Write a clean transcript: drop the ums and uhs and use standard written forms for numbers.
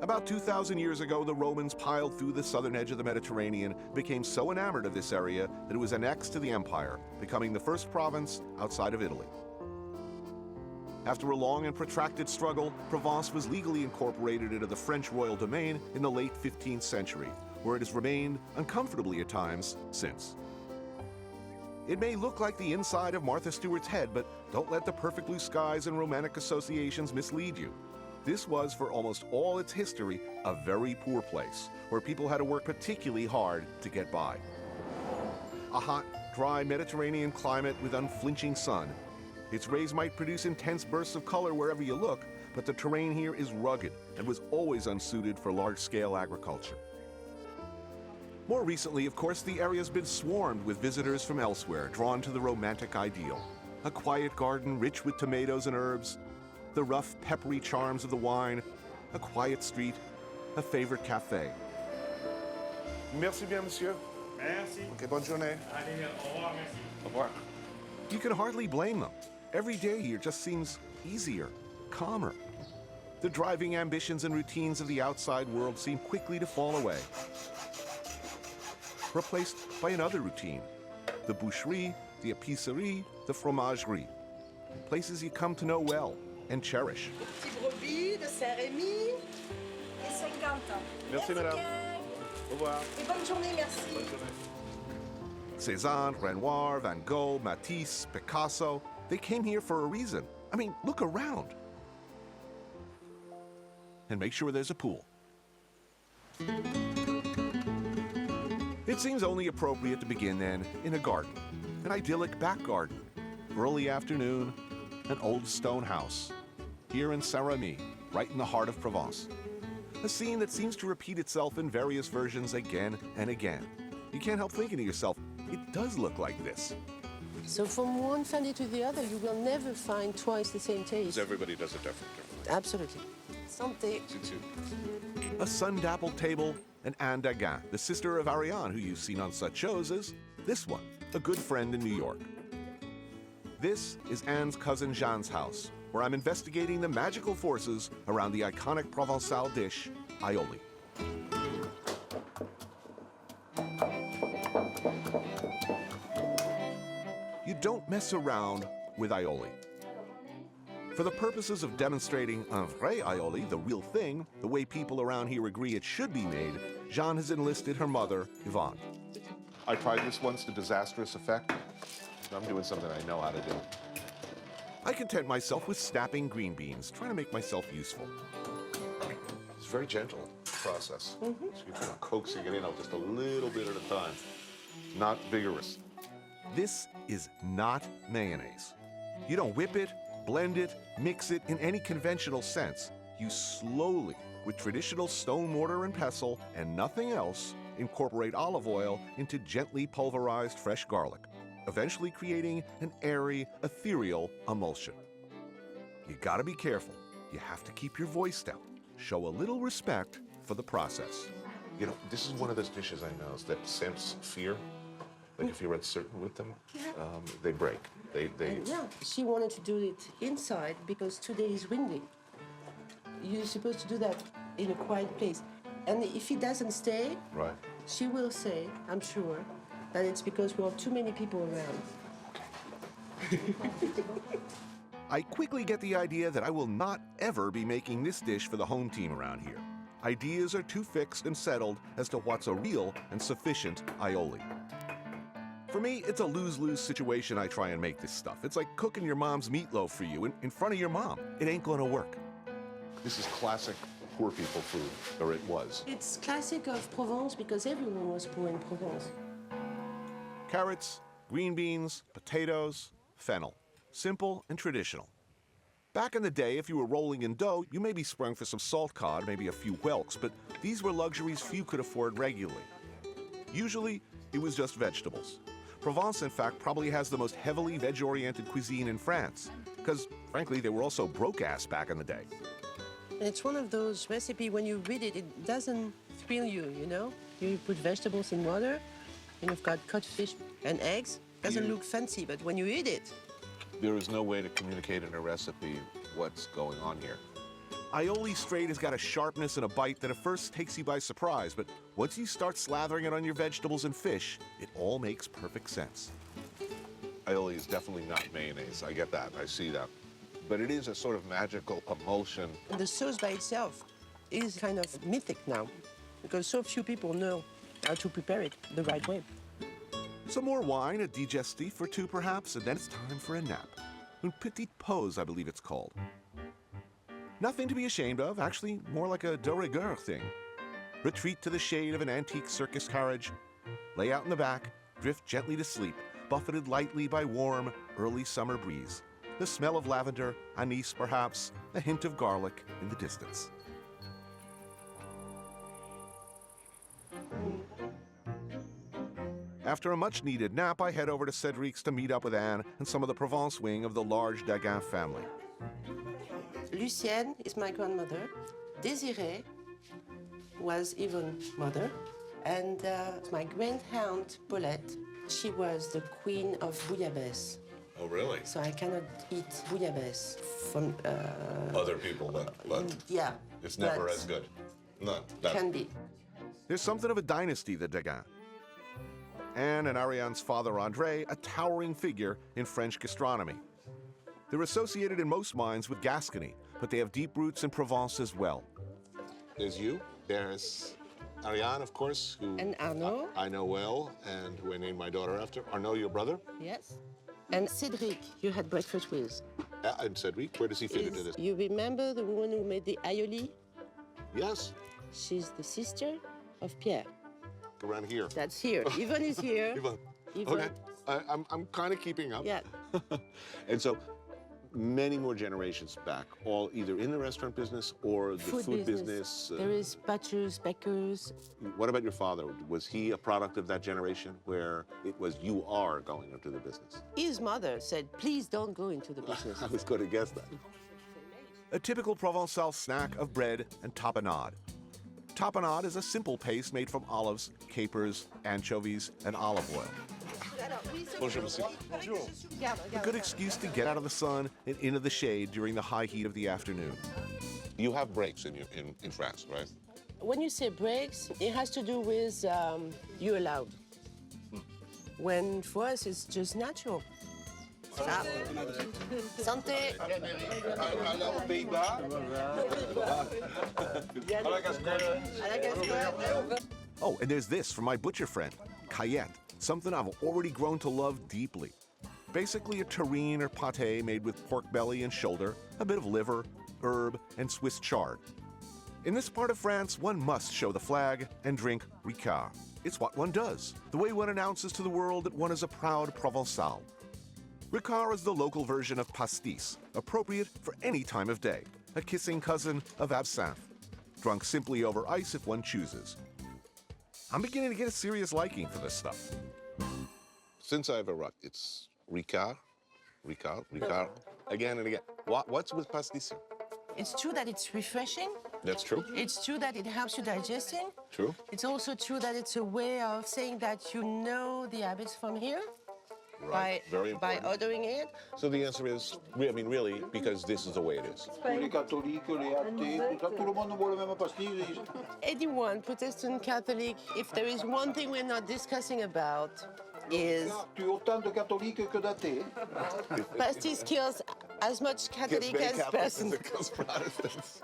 About 2,000 years ago, the Romans piled through the southern edge of the Mediterranean, became so enamored of this area that it was annexed to the empire, becoming the first province outside of Italy. After a long and protracted struggle, Provence was legally incorporated into the French royal domain in the late 15th century, where it has remained uncomfortably at times since. It may look like the inside of Martha Stewart's head, but don't let the perfect blue skies and romantic associations mislead you. This was, for almost all its history, a very poor place, where people had to work particularly hard to get by. A hot, dry Mediterranean climate with unflinching sun. Its rays might produce intense bursts of color wherever you look, but the terrain here is rugged and was always unsuited for large-scale agriculture. More recently, of course, the area's been swarmed with visitors from elsewhere, drawn to the romantic ideal. A quiet garden rich with tomatoes and herbs, the rough, peppery charms of the wine, a quiet street, a favorite cafe. Merci bien, monsieur. Merci. Okay, bonne journée. Allez, au revoir, merci. Au revoir. You can hardly blame them. Every day here just seems easier, calmer. The driving ambitions and routines of the outside world seem quickly to fall away, replaced by another routine. The boucherie, the épicerie, the fromagerie. Places you come to know well and cherish. Petit brebis de Saint-Rémy et 50. Merci, madame. Au revoir. Et bonne journée, merci. Bonne journée. Cézanne, Renoir, Van Gogh, Matisse, Picasso. They came here for a reason. I mean, look around. And make sure there's a pool. It seems only appropriate to begin then in a garden, an idyllic back garden. Early afternoon, an old stone house, here in Saint-Rémy, right in the heart of Provence. A scene that seems to repeat itself in various versions again and again. You can't help thinking to yourself, it does look like this. So from one family to the other, you will never find twice the same taste. Everybody does it differently. Absolutely. Santé. A sun-dappled table, and Anne Daguin, the sister of Ariane, who you've seen on such shows as this one, a good friend in New York. This is Anne's cousin Jeanne's house, where I'm investigating the magical forces around the iconic Provençal dish, aioli. You don't mess around with aioli. For the purposes of demonstrating un vrai aioli, the real thing, the way people around here agree it should be made, Jeanne has enlisted her mother, Yvonne. I tried this once to disastrous effect. I'm doing something I know how to do. I content myself with snapping green beans, trying to make myself useful. It's a very gentle process. So you're kind of coaxing it in just a little bit at a time. Not vigorous. This is not mayonnaise. You don't whip it, blend it, mix it in any conventional sense. You slowly, with traditional stone mortar and pestle and nothing else, incorporate olive oil into gently pulverized fresh garlic, eventually creating an airy, ethereal emulsion. You gotta be careful. You have to keep your voice down. Show a little respect for the process. You know, this is one of those dishes I know that scents fear. Like if you're uncertain with them, they break. Yeah, she wanted to do it inside because today is windy. You're supposed to do that in a quiet place. And if it doesn't stay, right, she will say, I'm sure, that it's because we have too many people around. I quickly get the idea that I will not ever be making this dish for the home team around here. Ideas are too fixed and settled as to what's a real and sufficient aioli. For me, it's a lose-lose situation I try and make this stuff. It's like cooking your mom's meatloaf for you in front of your mom. It ain't gonna work. This is classic poor people food, or it was. It's classic of Provence because everyone was poor in Provence. Carrots, green beans, potatoes, fennel. Simple and traditional. Back in the day, if you were rolling in dough, you maybe sprung for some salt cod, maybe a few whelks, but these were luxuries few could afford regularly. Usually, it was just vegetables. Provence, in fact, probably has the most heavily veg-oriented cuisine in France, because, frankly, they were also broke-ass back in the day. And it's one of those recipes, when you read it, it doesn't thrill you, you know? You put vegetables in water, and you've got cut fish and eggs. Doesn't look fancy, but when you eat it... There is no way to communicate in a recipe what's going on here. Aioli straight has got a sharpness and a bite that at first takes you by surprise, but once you start slathering it on your vegetables and fish, it all makes perfect sense. Aioli is definitely not mayonnaise. I get that. I see that. But it is a sort of magical emulsion. And the sauce by itself is kind of mythic now, because so few people know how to prepare it the right way. Some more wine, a digestif or two perhaps, and then it's time for a nap. Une petite pause, I believe it's called. Nothing to be ashamed of, actually more like a de rigueur thing. Retreat to the shade of an antique circus carriage, lay out in the back, drift gently to sleep, buffeted lightly by warm, early summer breeze. The smell of lavender, anise perhaps, a hint of garlic in the distance. After a much-needed nap, I head over to Cedrics to meet up with Anne and some of the Provence wing of the large Daguin family. Lucienne is my grandmother. Désirée was Yvonne's mother. And my grand-aunt, Paulette, she was the queen of bouillabaisse. Oh, really? So I cannot eat bouillabaisse from... Other people, but yeah. it's never but as good. None. Can be. There's something of a dynasty, the Daguin. Anne and Ariane's father, André, a towering figure in French gastronomy. They're associated in most minds with Gascony, but they have deep roots in Provence as well. There's you. There's Ariane, of course, who And Arnaud. I know well, and who I named my daughter after. Arnaud, your brother? Yes. And Cedric, you had breakfast with. And Cedric, where does he fit into this? You remember the woman who made the aioli? Yes, She's the sister of Pierre. around here. That's here. Yvonne is here. Yvonne. Yvonne. Okay, I'm kind of keeping up. Yeah. And so, many more generations back, all either in the restaurant business or the food business. There is butchers, bakers. What about your father? Was he a product of that generation where it was you are going into the business? His mother said, please don't go into the business. I was going to guess that. A typical Provençal snack of bread and tapenade. Tapenade is a simple paste made from olives, capers, anchovies, and olive oil. Bonjour, monsieur. A good excuse to get out of the sun and into the shade during the high heat of the afternoon. You have breaks in France, right? When you say breaks, it has to do with you allowed. When for us, it's just natural. Ça. Santé. Oh, and there's this from my butcher friend, Cayette, something I've already grown to love deeply. Basically a terrine or pâté made with pork belly and shoulder, a bit of liver, herb, and Swiss chard. In this part of France, one must show the flag and drink Ricard. It's what one does, the way one announces to the world that one is a proud Provençal. Ricard is the local version of pastis, appropriate for any time of day, a kissing cousin of absinthe, drunk simply over ice if one chooses. I'm beginning to get a serious liking for this stuff. Since I've arrived, it's Ricard, again and again. What's with pastis? It's true that it's refreshing. That's true. It's true that it helps you digesting. True. It's also true that it's a way of saying that you know the habits from here. Right. Very By important. ordering it. So the answer is, I mean, really, because this is the way it is. Les catholiques, les athées, tout le monde boit la même pastille. Anyone, Protestant, Catholic, if there is one thing we're not discussing about, is Tu as autant de catholiques que d'athées. pastis kills as much Catholic as Protestant. Protestants.